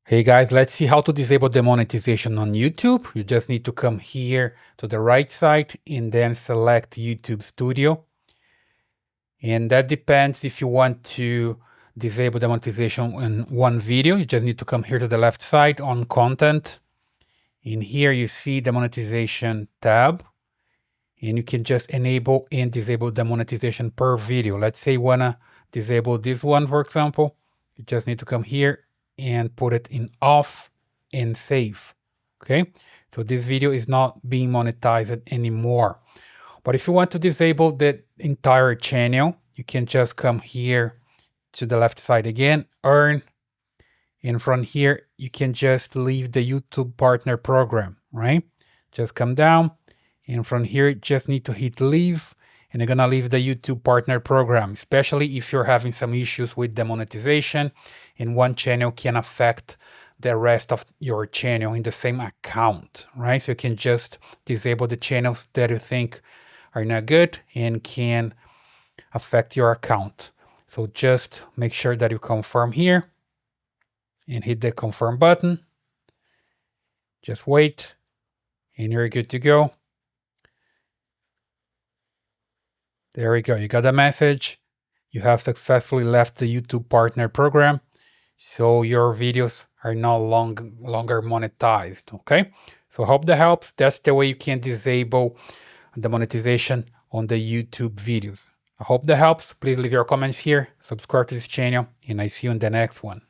Hey guys, let's see how to disable the monetization on YouTube. You just need to come here to the right side and then select YouTube Studio. And that depends if you want to disable the monetization in one video. You just need to come here to the left side on content. In here you see the monetization tab. And you can just enable and disable the monetization per video. Let's say you wanna disable this one, for example. You just need to come here and put it in off and save. Okay, so this video is not being monetized anymore. But if you want to disable the entire channel, you can just come here to the left side again, earn, and from here you can just leave the YouTube partner program, right? Just come down, and from here just need to hit leave, and you're gonna leave the YouTube partner program, especially if you're having some issues with the monetization and one channel can affect the rest of your channel in the same account, right? So you can just disable the channels that you think are not good and can affect your account. So just make sure that you confirm here and hit the confirm button. Just wait and you're good to go. There we go. You got a message. You have successfully left the YouTube partner program. So your videos are no longer monetized. Okay. So I hope that helps. That's the way you can disable the monetization on the YouTube videos. I hope that helps. Please leave your comments here, subscribe to this channel, and I see you in the next one.